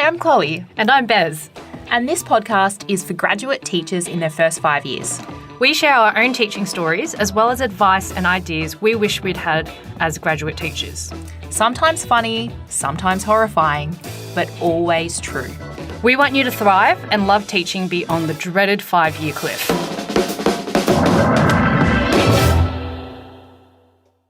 I'm Chloe. And I'm Bez. And this podcast is for graduate teachers in their first 5 years. We share our own teaching stories as well as advice and ideas we wish we'd had as graduate teachers. Sometimes funny, sometimes horrifying, but always true. We want you to thrive and love teaching beyond the dreaded 5-year cliff.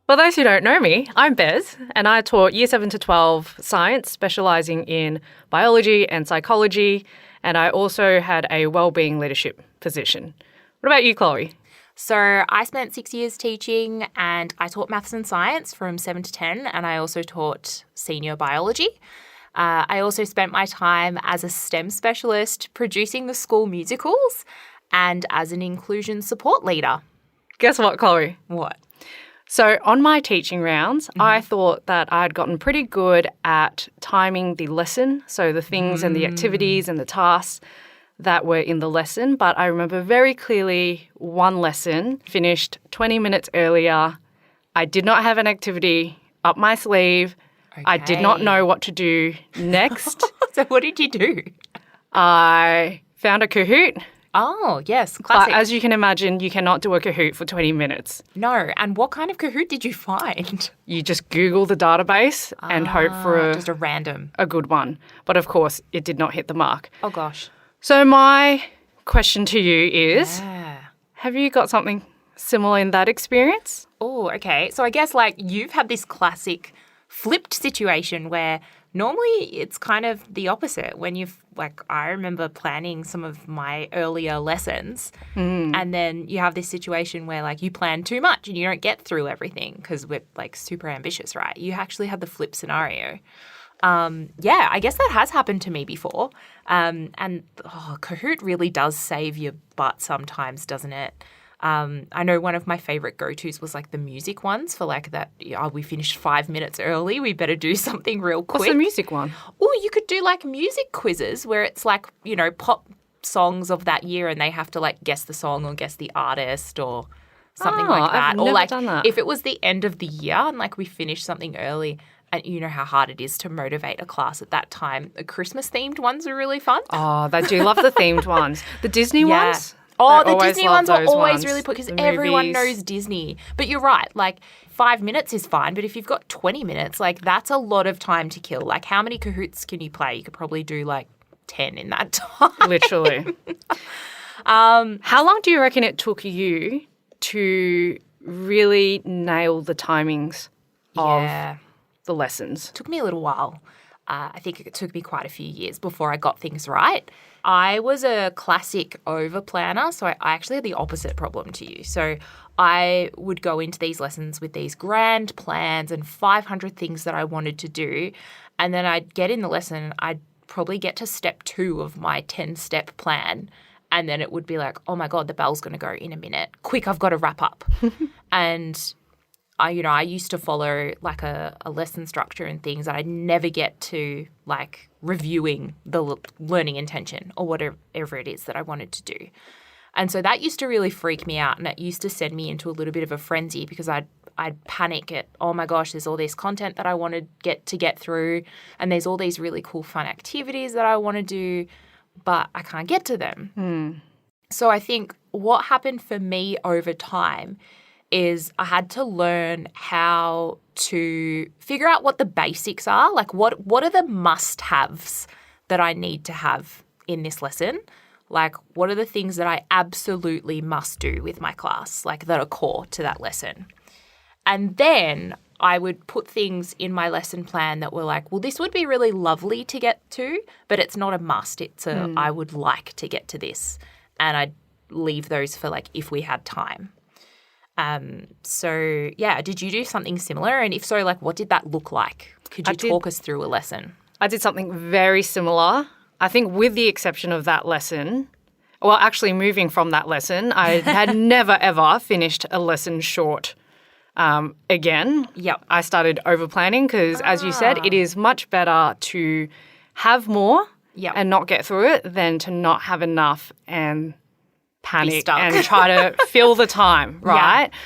For those who don't know me, I'm Bez, and I taught Year 7 to 12 science, specialising in biology and psychology, and I also had a wellbeing leadership position. What about you, Chloe? So I spent 6 years teaching, and I taught maths and science from 7 to 10, and I also taught senior biology. I also spent my time as a STEM specialist producing the school musicals and as an inclusion support leader. Guess what, Chloe? What? So on my teaching rounds, I thought that I'd gotten pretty good at timing the lesson, so the things and the activities and the tasks that were in the lesson. But I remember very clearly one lesson finished 20 minutes earlier. I did not have an activity up my sleeve. Okay. I did not know what to do next. So what did you do? I found a Kahoot. Oh, yes, classic. But as you can imagine, you cannot do a Kahoot for 20 minutes. No, and what kind of Kahoot did you find? You just Google the database and hope for just a random. a good one. But of course, it did not hit the mark. Oh, gosh. So my question to you is, Yeah. have you got something similar in that experience? Oh, okay. So I guess you've had this classic flipped situation where normally it's kind of the opposite. When I remember planning some of my earlier lessons and then you have this situation where you plan too much and you don't get through everything because we're super ambitious, right? You actually had the flip scenario. Yeah, I guess that has happened to me before. Kahoot really does save your butt sometimes, doesn't it? I know one of my favourite go-tos was the music ones for that, we finished 5 minutes early, we better do something real quick. What's the music one? Or you could do music quizzes where it's pop songs of that year and they have to guess the song or guess the artist or something like that. I've never done that. If it was the end of the year and we finished something early, and you know how hard it is to motivate a class at that time, the Christmas-themed ones are really fun. Oh, I do love the themed ones. The Disney ones? Oh, I the always Disney love ones are those always ones. really put because The everyone movies. knows Disney. But you're right, 5 minutes is fine, but if you've got 20 minutes, that's a lot of time to kill. How many Kahoots can you play? You could probably do 10 in that time. Literally. How long do you reckon it took you to really nail the timings of the lessons? It took me a little while. I think it took me quite a few years before I got things right. I was a classic over planner, so I actually had the opposite problem to you. So I would go into these lessons with these grand plans and 500 things that I wanted to do. And then I'd get in the lesson, I'd probably get to step 2 of my 10-step plan. And then it would be oh my God, the bell's going to go in a minute. Quick, I've got to wrap up. And I used to follow a lesson structure and things that I'd never get to reviewing the learning intention or whatever it is that I wanted to do. And so that used to really freak me out and it used to send me into a little bit of a frenzy because I'd panic at, oh my gosh, there's all this content that I want to get through and there's all these really cool fun activities that I want to do, but I can't get to them. So I think what happened for me over time is I had to learn how to figure out what the basics are, what are the must-haves that I need to have in this lesson? What are the things that I absolutely must do with my class, that are core to that lesson? And then I would put things in my lesson plan that were well, this would be really lovely to get to, but it's not a must. It's I would like to get to this. And I'd leave those for if we had time. So, yeah, did you do something similar? And if so, what did that look like? Could you talk us through a lesson? I did something very similar. I think with the exception of that lesson, well, actually moving from that lesson, I had never, ever finished a lesson short again. Yep. I started over-planning because, as you said, it is much better to have more and not get through it than to not have enough and panic and try to fill the time, right? Yeah.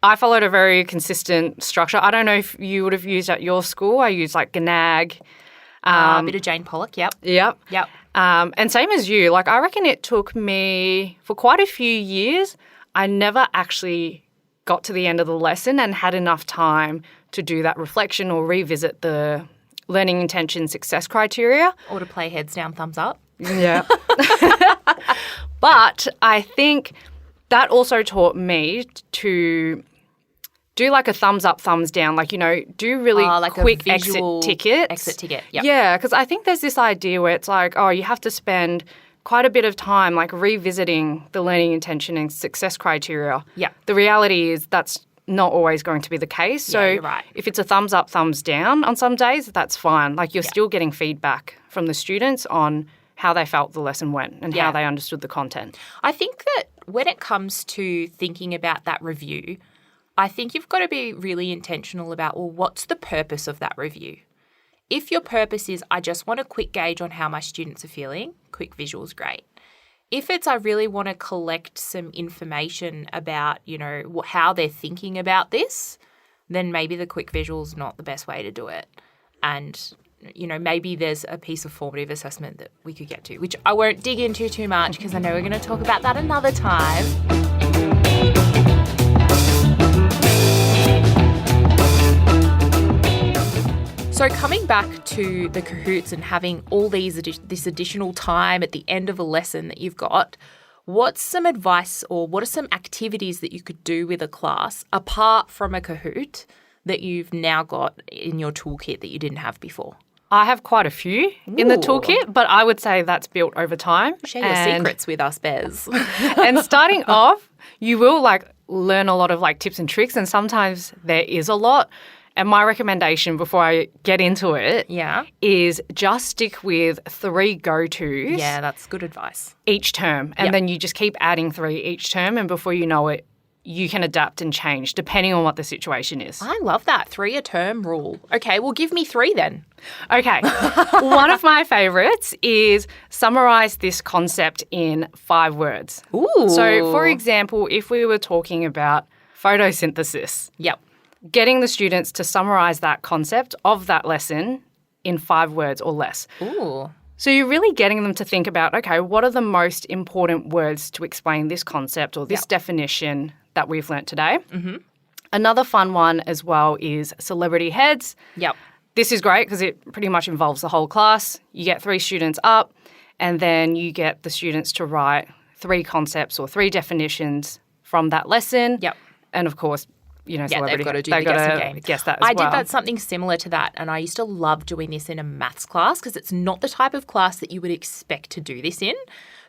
I followed a very consistent structure. I don't know if you would have used at your school. I used GANAG. A bit of Jane Pollock, yep. Yep. Yep. And same as you, like I reckon it took me for quite a few years. I never actually got to the end of the lesson and had enough time to do that reflection or revisit the learning intention success criteria. Or to play heads down, thumbs up. Yeah. But I think that also taught me to do like a thumbs up, thumbs down, like, do really like quick a visual exit tickets. Exit ticket, yep. Yeah, because I think there's this idea where it's like, you have to spend quite a bit of time like revisiting the learning intention and success criteria. Yeah. The reality is that's not always going to be the case. So you're right. if it's a thumbs up, thumbs down on some days, that's fine. Like you're still getting feedback from the students on how they felt the lesson went and how they understood the content. I think that when it comes to thinking about that review, I think you've got to be really intentional about, well, what's the purpose of that review? If your purpose is, I just want a quick gauge on how my students are feeling, quick visual's great. If it's, I really want to collect some information about, how they're thinking about this, then maybe the quick visual's not the best way to do it. And, maybe there's a piece of formative assessment that we could get to, which I won't dig into too much because I know we're going to talk about that another time. So coming back to the Kahoots and having all this additional time at the end of a lesson that you've got, what's some advice or what are some activities that you could do with a class apart from a Kahoot that you've now got in your toolkit that you didn't have before? I have quite a few in the toolkit, but I would say that's built over time. Share your secrets with us, Bez. And starting off, you will learn a lot of tips and tricks, and sometimes there is a lot. And my recommendation before I get into it is just stick with 3 go-tos. Yeah, that's good advice. Each term. And then you just keep adding 3 each term, and before you know it, you can adapt and change depending on what the situation is. I love that 3 a term rule. Okay, well, give me 3 then. Okay. One of my favourites is summarise this concept in 5 words. Ooh. So, for example, if we were talking about photosynthesis. Yep. Getting the students to summarise that concept of that lesson in 5 words or less. Ooh. So you're really getting them to think about, okay, what are the most important words to explain this concept or this definition that we've learnt today? Mm-hmm. Another fun one as well is celebrity heads. Yep. This is great because it pretty much involves the whole class. You get 3 students up and then you get the students to write 3 concepts or 3 definitions from that lesson. Yep. And of course, celebrity. They've got to do the guessing game. Guess that as well. I did that something similar to that, and I used to love doing this in a maths class because it's not the type of class that you would expect to do this in.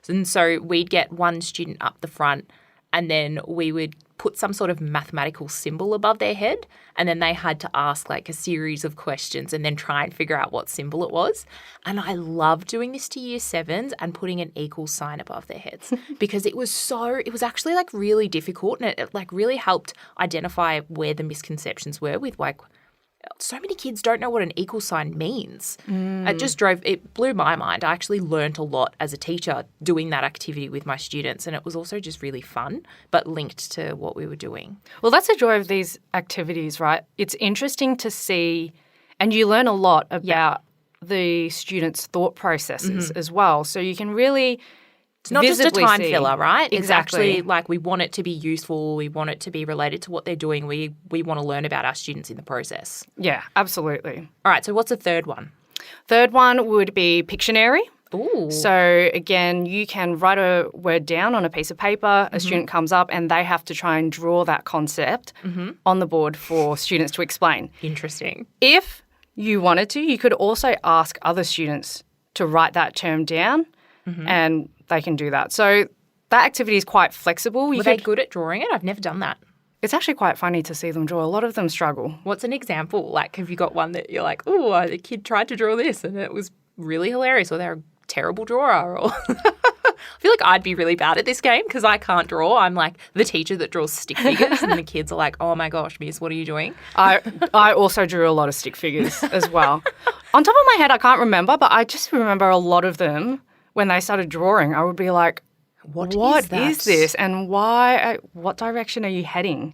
And so we'd get one student up the front and then we would put some sort of mathematical symbol above their head, and then they had to ask a series of questions and then try and figure out what symbol it was. And I loved doing this to year 7s and putting an equal sign above their heads because it was actually really difficult, and it really helped identify where the misconceptions were with so many kids don't know what an equal sign means. It blew my mind. I actually learnt a lot as a teacher doing that activity with my students, and it was also just really fun, but linked to what we were doing. Well, that's the joy of these activities, right? It's interesting to see, and you learn a lot about the students' thought processes as well. So you can really It's not just a time see. filler, right? Exactly. It's actually we want it to be useful. We want it to be related to what they're doing. We want to learn about our students in the process. Yeah, absolutely. All right, so what's the third one? Third one would be Pictionary. Ooh. So again, you can write a word down on a piece of paper. A student comes up and they have to try and draw that concept on the board for students to explain. Interesting. If you wanted to, you could also ask other students to write that term down and they can do that. So that activity is quite flexible. Were they good at drawing it? I've never done that. It's actually quite funny to see them draw. A lot of them struggle. What's an example? Have you got one that you're oh, the kid tried to draw this and it was really hilarious, or they're a terrible drawer? Or I feel like I'd be really bad at this game because I can't draw. I'm the teacher that draws stick figures and the kids are oh my gosh, miss, what are you doing? I also drew a lot of stick figures as well. On top of my head, I can't remember, but I just remember a lot of them. When they started drawing, I would be like, what is this? And why? What direction are you heading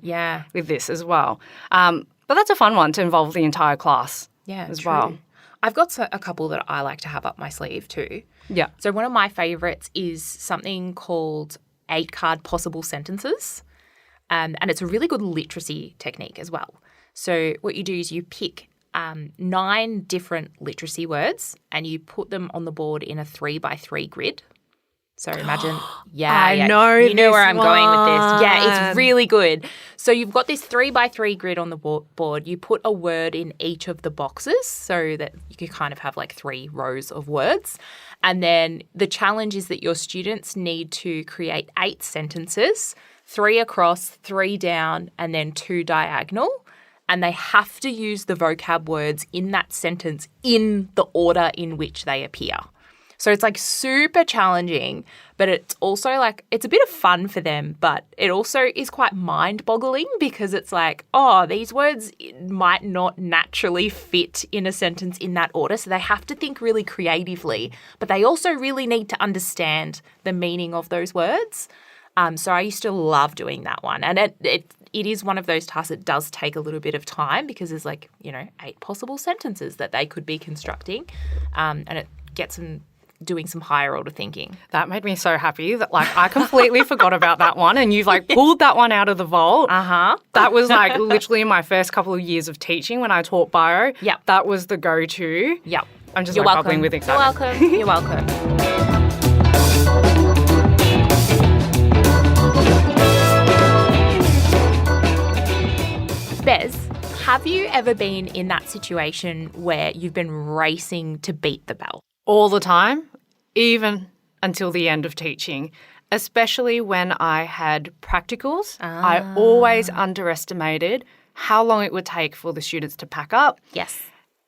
with this as well? But that's a fun one to involve the entire class as well. I've got a couple that I like to have up my sleeve too. Yeah. So one of my favourites is something called 8-card possible sentences. And it's a really good literacy technique as well. So what you do is you pick 9 different literacy words and you put them on the board in a 3x3 grid. So imagine, I know you know where I'm this going with this. Yeah, one. it's really good. So you've got this 3x3 grid on the board. You put a word in each of the boxes so that you can kind of have like 3 rows of words. And then the challenge is that your students need to create 8 sentences, 3 across, 3 down, and then 2 diagonal. And they have to use the vocab words in that sentence in the order in which they appear. So it's like super challenging, but it's also like it's a bit of fun for them, but it also is quite mind-boggling because it's like, oh, these words might not naturally fit in a sentence in that order. So they have to think really creatively, but they also really need to understand the meaning of those words. So I used to love doing that one. And it is one of those tasks that does take a little bit of time because there's 8 possible sentences that they could be constructing. And it gets them doing some higher order thinking. That made me so happy that I completely forgot about that one and you've pulled that one out of the vault. Uh-huh. That was literally in my first couple of years of teaching when I taught bio. Yep. That was the go-to. Yep. I'm just You're welcome. bubbling with excitement. You're welcome. You're welcome. Bez, have you ever been in that situation where you've been racing to beat the bell? All the time, even until the end of teaching, especially when I had practicals. I always underestimated how long it would take for the students to pack up. Yes.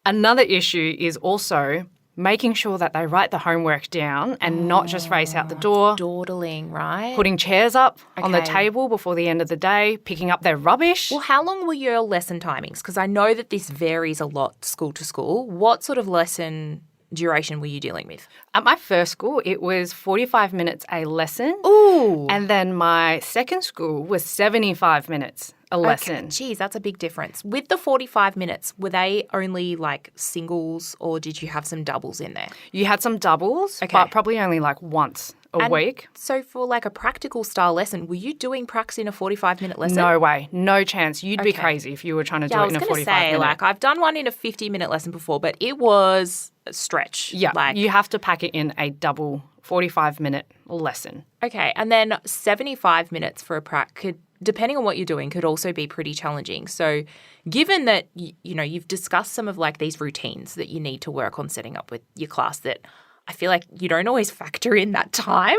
Another issue is also making sure that they write the homework down and not just race out the door. Dawdling, right? Putting chairs up on the Okay. table before the end of the day, picking up their rubbish. Well, how long were your lesson timings? Because I know that this varies a lot school to school. What sort of lesson duration were you dealing with? At my first school, it was 45 minutes a lesson. Ooh. And then my second school was 75 minutes a lesson. Okay. Geez, that's a big difference. With the 45 minutes, were they only singles or did you have some doubles in there? You had some doubles, Okay. but probably only once a week. So for a practical style lesson, were you doing pracs in a 45-minute lesson? No way. No chance. You'd be Okay. crazy if you were trying to do Yeah, I it was in a going to 45 say, minute. I've done one in a 50-minute lesson before, but it was a stretch. Yeah, you have to pack it in a double 45-minute lesson. Okay, and then 75 minutes for a prac could, depending on what you're doing, could also be pretty challenging. So given that, you've discussed some of these routines that you need to work on setting up with your class that I feel like you don't always factor in that time.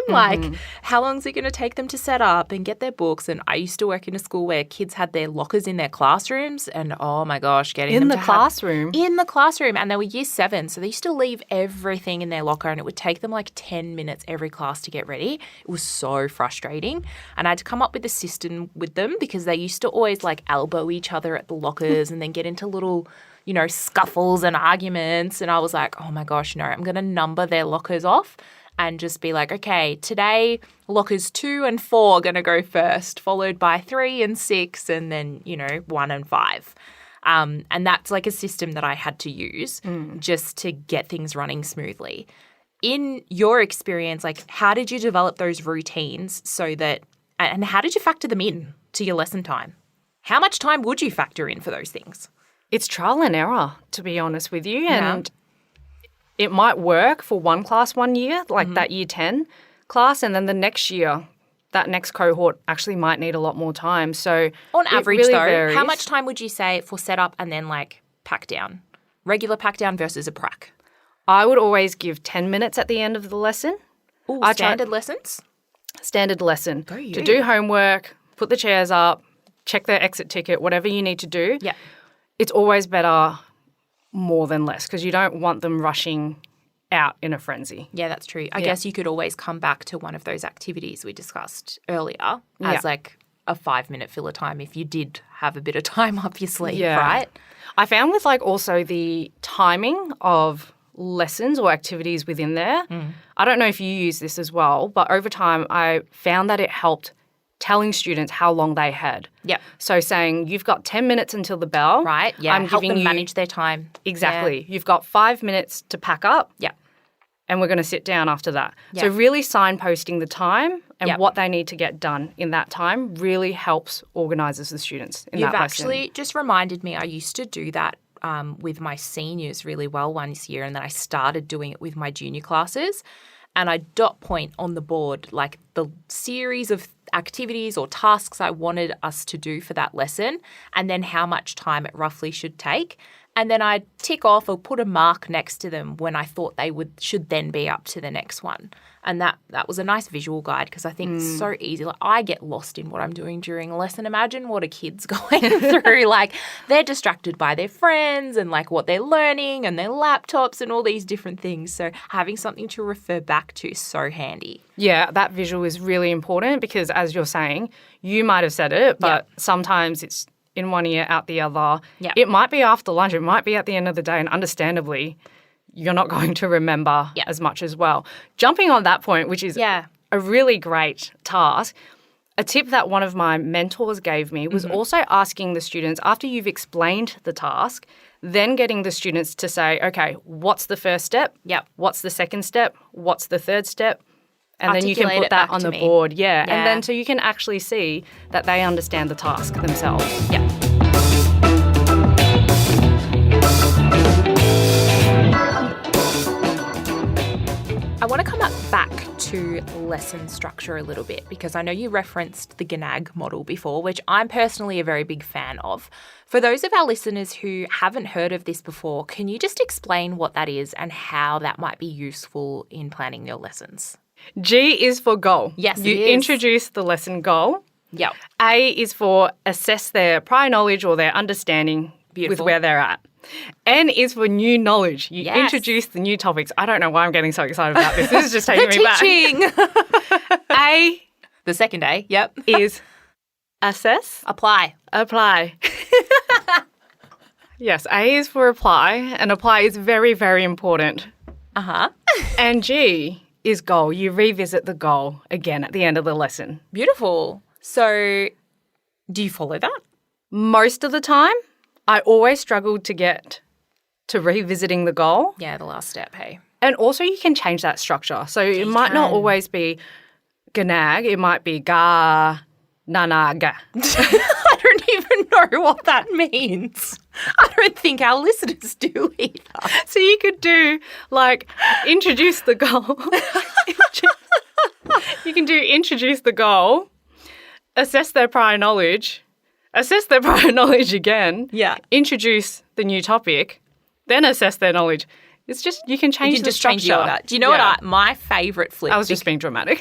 How long is it going to take them to set up and get their books? And I used to work in a school where kids had their lockers in their classrooms and, oh, my gosh, getting them In the to classroom? In the classroom. And they were year 7, so they used to leave everything in their locker and it would take them 10 minutes every class to get ready. It was so frustrating. And I had to come up with a system with them because they used to always elbow each other at the lockers and then get into little scuffles and arguments. And I was like, oh my gosh, no, I'm going to number their lockers off and just be like, okay, today lockers 2 and 4 are going to go first, followed by 3 and 6, and then, 1 and 5. And that's a system that I had to use just to get things running smoothly. In your experience, how did you develop those routines so that, and how did you factor them in to your lesson time? How much time would you factor in for those things? It's trial and error, to be honest with you. And it might work for one class one year, that year 10 class, and then the next year, that next cohort actually might need a lot more time. So on average, really though, varies. how much time would you say for setup and then pack down? Regular pack down versus a prac? I would always give 10 minutes at the end of the lesson. Ooh, standard lessons? Standard lesson. Go you. To do homework, put the chairs up, check their exit ticket, whatever you need to do. Yeah. It's always better more than less because you don't want them rushing out in a frenzy. Yeah, that's true. I guess you could always come back to one of those activities we discussed earlier as a 5-minute filler time if you did have a bit of time up your sleeve, right? I found with also the timing of lessons or activities within there, I don't know if you use this as well, but over time I found that it helped telling students how long they had. Yep. So saying, you've got 10 minutes until the bell. Right, yeah. I'm help giving them you manage their time. Exactly. Yeah. You've got 5 minutes to pack up. Yeah. And we're going to sit down after that. Yeah. So really signposting the time and Yep. what they need to get done in that time really helps organises the students in You've that lesson. actually just reminded me, I used to do that with my seniors really well once year, and then I started doing it with my junior classes. And I dot point on the board like the series of activities or tasks I wanted us to do for that lesson, and then how much time it roughly should take. And then I'd tick off or put a mark next to them when I thought they should then be up to the next one. And that was a nice visual guide, because I think it's so easy. Like, I get lost in what I'm doing during a lesson. Imagine what a kid's going through. Like, they're distracted by their friends and like what they're learning and their laptops and all these different things. So having something to refer back to is so handy. Yeah, that visual is really important because, as you're saying, you might have said it, but sometimes it's in one ear, out the other. Yep. It might be after lunch. It might be at the end of the day. And understandably, you're not going to remember as much as well. Jumping on that point, which is a really great task, a tip that one of my mentors gave me was also asking the students, after you've explained the task, then getting the students to say, okay, what's the first step? Yep. What's the second step? What's the third step? And then you can Articulate put it that back on to the me. board. Yeah. Yeah. And then so you can actually see that they understand the task themselves. Yeah. I want to come back to lesson structure a little bit, because I know you referenced the GANAG model before, which I'm personally a very big fan of. For those of our listeners who haven't heard of this before, can you just explain what that is and how that might be useful in planning your lessons? G is for goal. Yes, you it is. introduce the lesson goal. Yep. A is for assess their prior knowledge or their understanding with Beautiful. where they're at. N is for new knowledge. You Yes. introduce the new topics. I don't know why I'm getting so excited about this. This is just taking me back. Teaching. A The second A. Yep. is assess, Apply. apply. Yes, A is for apply, and apply is very, very important. Uh-huh. And G is goal. You revisit the goal again at the end of the lesson. Beautiful. So do you follow that? Most of the time, I always struggled to get to revisiting the goal. Yeah, the last step, hey. And also you can change that structure. So it might not always be GANAG. It might be GANAG. I don't even know what that means. I don't think our listeners do either. So you could do like introduce the goal. You can do introduce the goal, assess their prior knowledge, assess their prior knowledge again, introduce the new topic, then assess their knowledge. It's just, you can change the structure. Change the order. Do you know what my favourite flip? I was just being dramatic.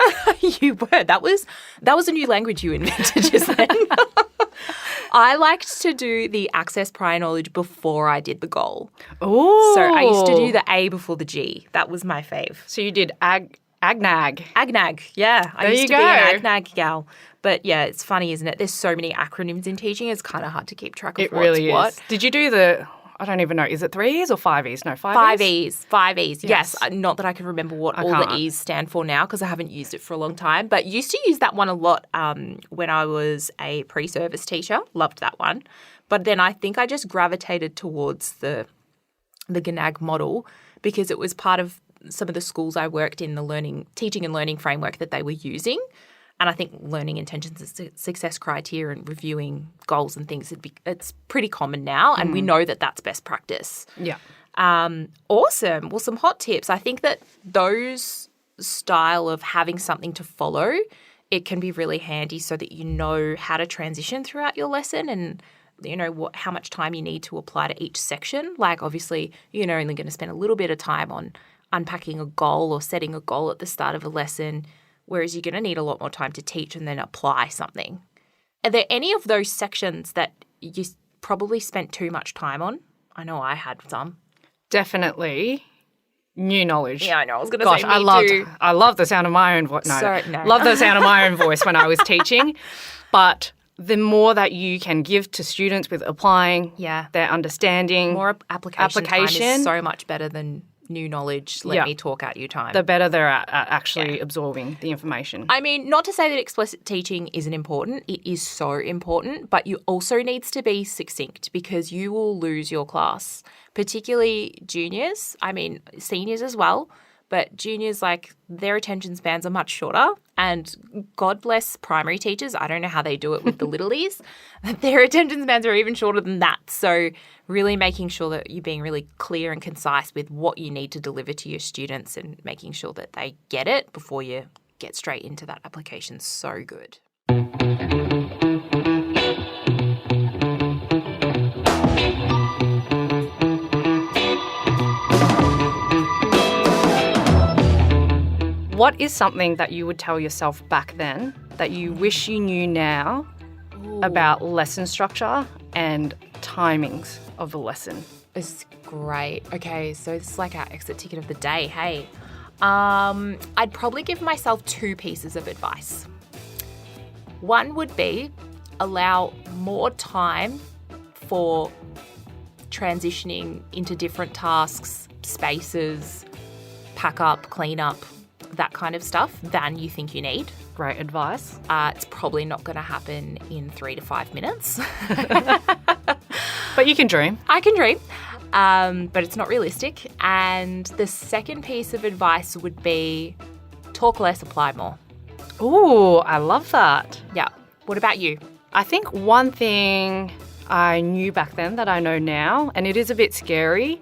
You were. That was a new language you invented just then. I liked to do the access prior knowledge before I did the goal. Oh. So I used to do the A before the G. That was my fave. So you did AGNAG. AGNAG, yeah. I used you to be an go. AGNAG gal. But yeah, it's funny, isn't it? There's so many acronyms in teaching. It's kind of hard to keep track of It what's really is. what. Did you do the, I don't even know, is it 3 E's or 5 E's? No, 5 5 E's? E's. 5 E's. Yes. Yes. Not that I can remember what all can't. the E's stand for now, because I haven't used it for a long time. But used to use that one a lot when I was a pre-service teacher. Loved that one. But then I think I just gravitated towards the GANAG model because it was part of some of the schools I worked in, the teaching and learning framework that they were using. And I think learning intentions and success criteria and reviewing goals and things, it's pretty common now. And we know that that's best practice. Yeah. Awesome. Well, some hot tips. I think that those style of having something to follow, it can be really handy so that you know how to transition throughout your lesson and you know how much time you need to apply to each section. Like obviously you're only going to spend a little bit of time on unpacking a goal or setting a goal at the start of a lesson, whereas you're going to need a lot more time to teach and then apply something. Are there any of those sections that you probably spent too much time on? I know I had some. Definitely new knowledge. Yeah, I know. I was going to Gosh, say I loved the sound of my own voice. No. Love the sound of my own voice when I was teaching. But the more that you can give to students with applying their understanding. More application time is so much better than new knowledge, let me talk at you time. The better they're at actually absorbing the information. I mean, not to say that explicit teaching isn't important. It is so important, but you also needs to be succinct because you will lose your class, particularly juniors. I mean, seniors as well. But juniors, like, their attention spans are much shorter. And God bless primary teachers. I don't know how they do it with the littlies. Their attention spans are even shorter than that. So really making sure that you're being really clear and concise with what you need to deliver to your students and making sure that they get it before you get straight into that application. So good. What is something that you would tell yourself back then that you wish you knew now about lesson structure and timings of the lesson? It's great. Okay, so this is like our exit ticket of the day. Hey, I'd probably give myself 2 pieces of advice. One would be allow more time for transitioning into different tasks, spaces, pack up, clean up, that kind of stuff than you think you need. Great advice. It's probably not going to happen in 3 to 5 minutes. But you can dream. I can dream, but it's not realistic. And the second piece of advice would be talk less, apply more. Ooh, I love that. Yeah. What about you? I think one thing I knew back then that I know now, and it is a bit scary,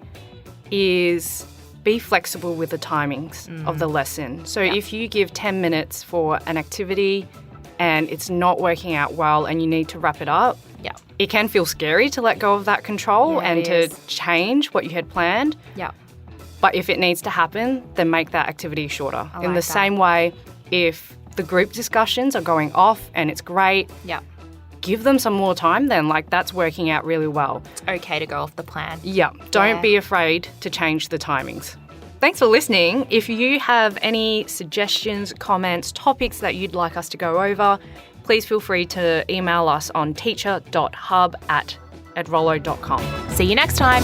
is be flexible with the timings of the lesson. So if you give 10 minutes for an activity and it's not working out well and you need to wrap it up, it can feel scary to let go of that control and to change what you had planned. Yeah. But if it needs to happen, then make that activity shorter. In the same way, if the group discussions are going off and it's great, give them some more time then. Like, that's working out really well. It's okay to go off the plan. Yeah. Don't be afraid to change the timings. Thanks for listening. If you have any suggestions, comments, topics that you'd like us to go over, please feel free to email us on teacher.hub@edrollo.com. See you next time.